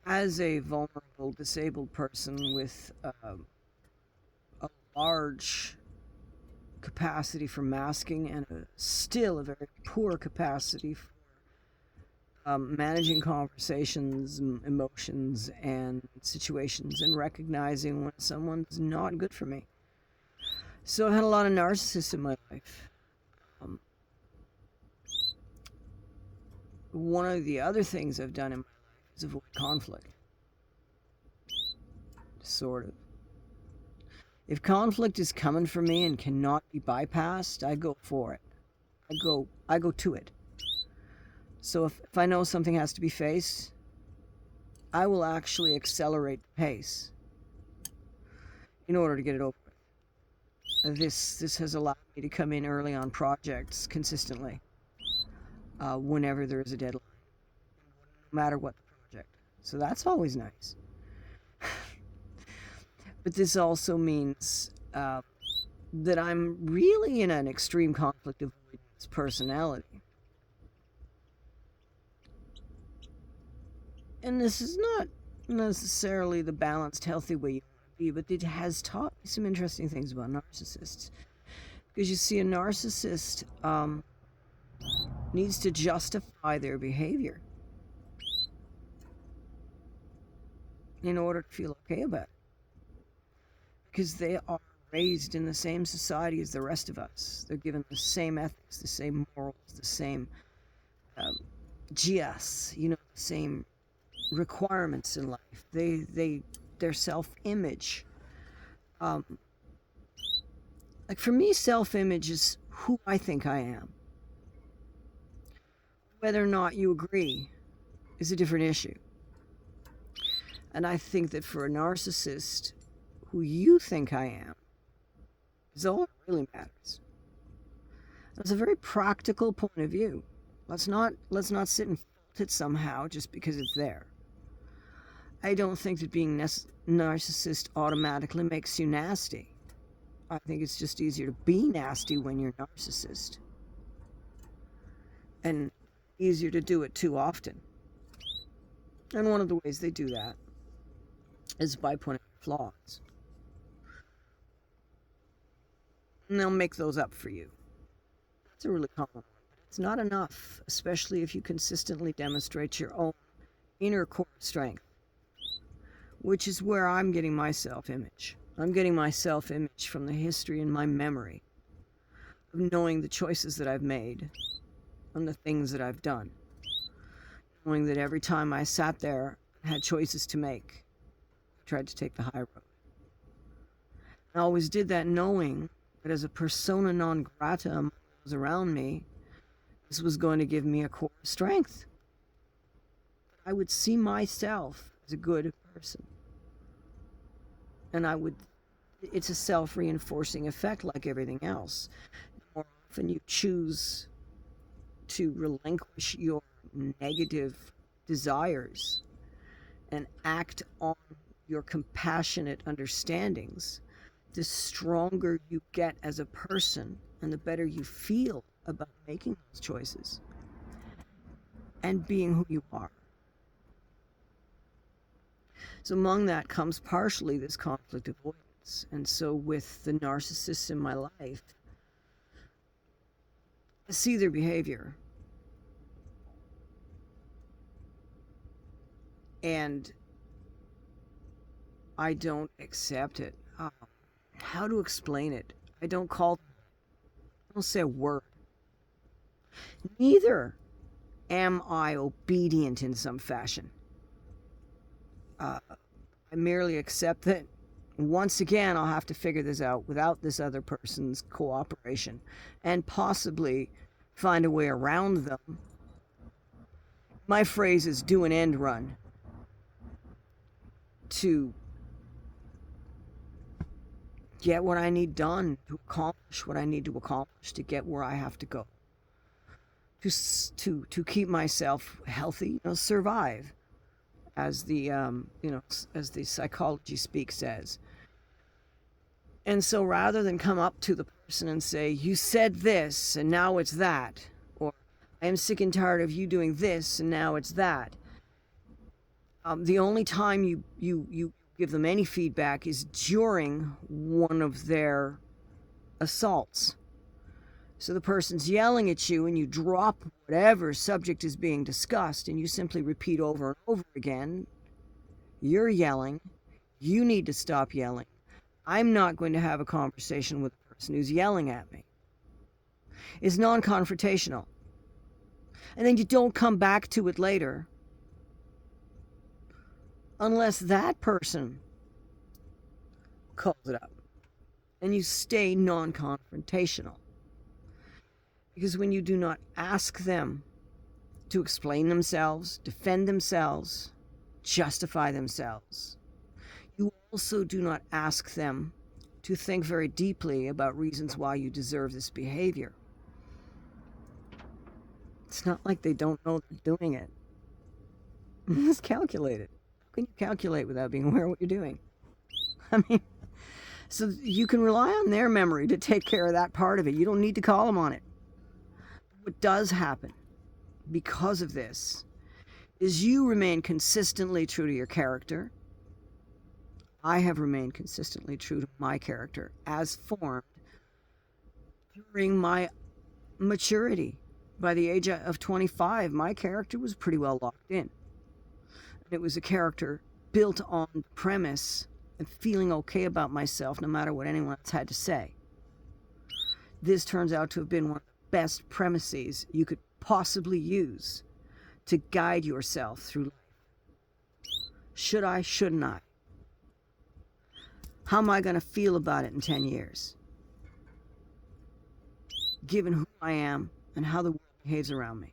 as a vulnerable, disabled person with a large capacity for masking and still a very poor capacity for managing conversations, emotions, and situations, and recognizing when someone's not good for me. So I had a lot of narcissists in my life. Um, One of the other things I've done in my life is avoid conflict, sort of. If conflict is coming for me and cannot be bypassed, I go for it. I go to it. So if I know something has to be faced, I will actually accelerate the pace in order to get it over with. This has allowed me to come in early on projects consistently, whenever there is a deadline, no matter what the project. So that's always nice. But this also means that I'm really in an extreme conflict avoidance personality. And this is not necessarily the balanced, healthy way you want to be, but it has taught me some interesting things about narcissists. Because you see, a narcissist needs to justify their behavior in order to feel okay about it. Because they are raised in the same society as the rest of us. They're given the same ethics, the same morals, the same GS, the same requirements in life. Their self-image. Like for me, self-image is who I think I am. Whether or not you agree is a different issue. And I think that for a narcissist, who you think I am is all that really matters. That's a very practical point of view. Let's not sit and fault it somehow just because it's there. I don't think that being narcissist automatically makes you nasty. I think it's just easier to be nasty when you're a narcissist. And easier to do it too often. And one of the ways they do that is by pointing out flaws. And they'll make those up for you. That's a really common one. It's not enough, especially if you consistently demonstrate your own inner core strength, which is where I'm getting my self-image. I'm getting my self-image from the history and my memory of knowing the choices that I've made and the things that I've done. Knowing that every time I sat there and had choices to make, I tried to take the high road. I always did that knowing that as a persona non grata among those around me, this was going to give me a core strength. I would see myself as a good person. And it's a self-reinforcing effect like everything else. The more often you choose to relinquish your negative desires and act on your compassionate understandings, the stronger you get as a person and the better you feel about making those choices and being who you are. So among that comes partially this conflict avoidance. And so with the narcissists in my life, I see their behavior. And I don't accept it. How to explain it? I don't say a word. Neither am I obedient in some fashion. I merely accept that once again I'll have to figure this out without this other person's cooperation and possibly find a way around them. My phrase is do an end run to get what I need done, to accomplish what I need to accomplish, to get where I have to go, to keep myself healthy, survive, as the as the psychology speak says. And so rather than come up to the person and say, you said this and now it's that, or I am sick and tired of you doing this and now it's that, The only time you give them any feedback is during one of their assaults. So the person's yelling at you and you drop whatever subject is being discussed and you simply repeat over and over again, "You're yelling. You need to stop yelling. I'm not going to have a conversation with the person who's yelling at me." It's non-confrontational. And then you don't come back to it later unless that person calls it up. And you stay non-confrontational. Because when you do not ask them to explain themselves, defend themselves, justify themselves, you also do not ask them to think very deeply about reasons why you deserve this behavior. It's not like they don't know they're doing it. It's calculated. How can you calculate without being aware of what you're doing? I mean, so you can rely on their memory to take care of that part of it. You don't need to call them on it. What does happen because of this is you remain consistently true to your character. I have remained consistently true to my character as formed during my maturity. By the age of 25, my character was pretty well locked in. And it was a character built on the premise of feeling okay about myself no matter what anyone else had to say. This turns out to have been one of the best premises you could possibly use to guide yourself through life. Should I? Shouldn't I? How am I going to feel about it in 10 years? Given who I am and how the world behaves around me.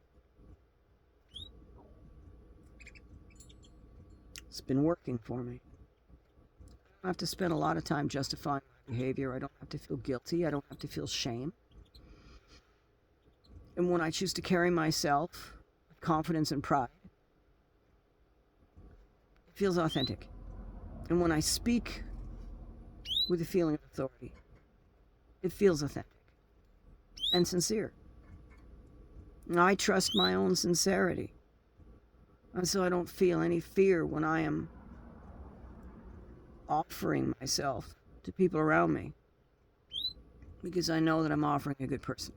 It's been working for me. I don't have to spend a lot of time justifying my behavior. I don't have to feel guilty. I don't have to feel shame. And when I choose to carry myself with confidence and pride, it feels authentic. And when I speak with a feeling of authority, it feels authentic and sincere. And I trust my own sincerity. And so I don't feel any fear when I am offering myself to people around me, because I know that I'm offering a good person.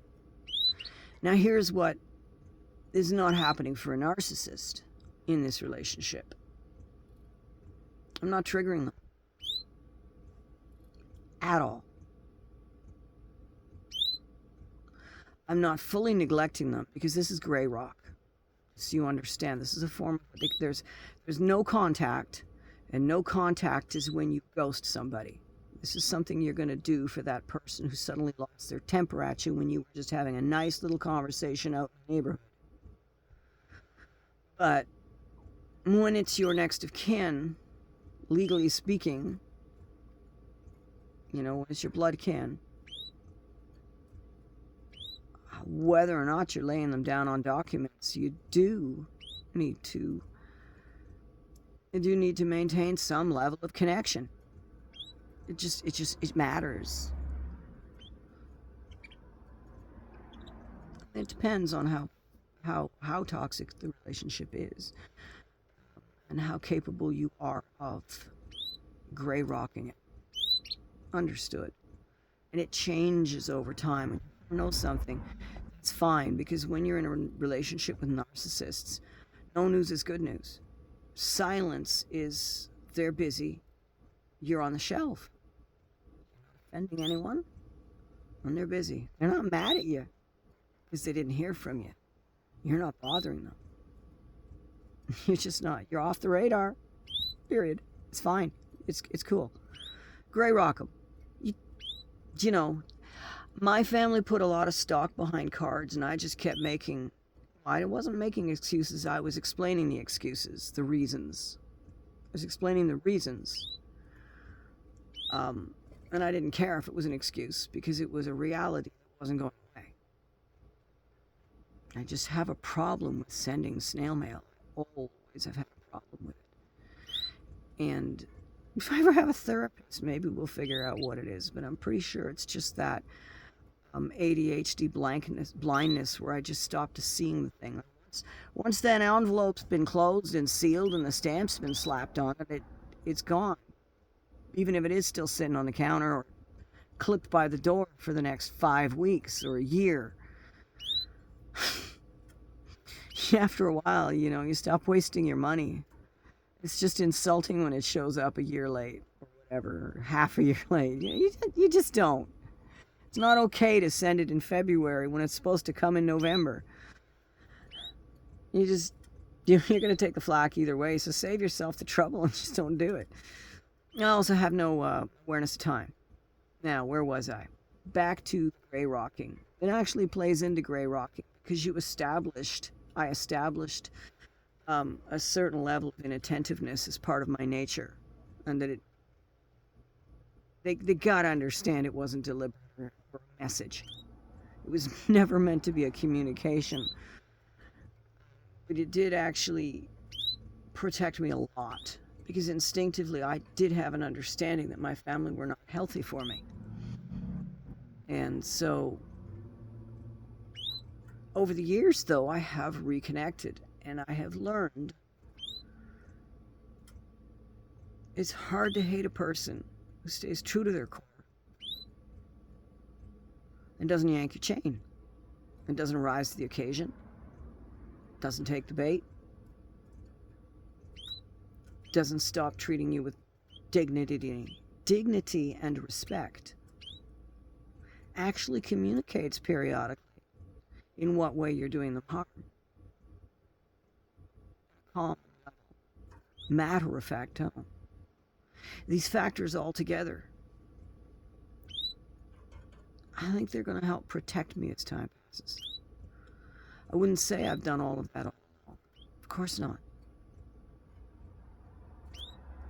Now, here's what is not happening for a narcissist in this relationship. I'm not triggering them at all. I'm not fully neglecting them because this is gray rock. So you understand, this is a form of, there's no contact, and no contact is when you ghost somebody. This is something you're going to do for that person who suddenly lost their temper at you when you were just having a nice little conversation out in the neighborhood. But when it's your next of kin, legally speaking, when it's your blood kin, whether or not you're laying them down on documents, you do need to maintain some level of connection. It matters. It depends on how toxic the relationship is and how capable you are of gray rocking it. Understood. And it changes over time. And you know something, it's fine, because when you're in a relationship with narcissists, no news is good news. Silence is they're busy, you're on the shelf. Offending anyone when they're busy. They're not mad at you because they didn't hear from you. You're not bothering them. You're just not. You're off the radar. Period. It's fine. It's cool. Gray rock 'em. My family put a lot of stock behind cards, and I just kept I wasn't making excuses. I was explaining the excuses, the reasons. I was explaining the reasons. And I didn't care if it was an excuse because it was a reality that wasn't going away. I just have a problem with sending snail mail. Always have had a problem with it. And if I ever have a therapist, maybe we'll figure out what it is. But I'm pretty sure it's just that ADHD blindness where I just stopped seeing the thing. Once Once that envelope's been closed and sealed and the stamp's been slapped on it, it's gone. Even if it is still sitting on the counter or clipped by the door for the next 5 weeks or a year. After a while, you stop wasting your money. It's just insulting when it shows up a year late or whatever, or half a year late. You just don't. It's not okay to send it in February when it's supposed to come in November. You're going to take the flack either way, so save yourself the trouble and just don't do it. I also have no awareness of time. Now, where was I? Back to gray rocking. It actually plays into gray rocking because I established a certain level of inattentiveness as part of my nature, and that they gotta understand it wasn't deliberate or a message. It was never meant to be a communication, but it did actually protect me a lot because instinctively I did have an understanding that my family were not healthy for me. And so over the years, though, I have reconnected and I have learned it's hard to hate a person who stays true to their core and doesn't yank your chain and doesn't rise to the occasion, doesn't take the bait, doesn't stop treating you with dignity and respect, actually communicates periodically in what way you're doing them harm. Calm, matter-of-fact tone. These factors all together, I think they're going to help protect me as time passes. I wouldn't say I've done all of that all along. Of course not.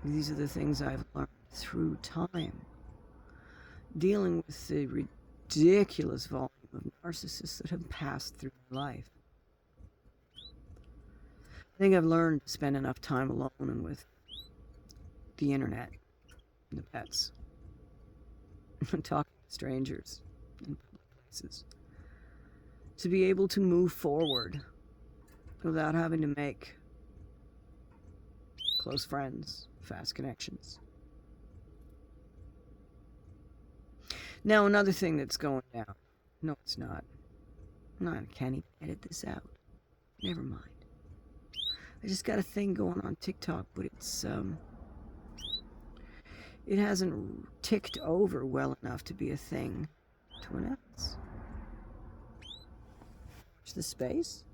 These are the things I've learned through time, dealing with the ridiculous volume of narcissists that have passed through my life. I think I've learned to spend enough time alone and with the internet and the pets and talking to strangers in public places to be able to move forward without having to make close friends, fast connections. Now, another thing that's going down. No, it's not. I can't even edit this out. Never mind. I just got a thing going on TikTok, but it hasn't ticked over well enough to be a thing to announce. Watch the space.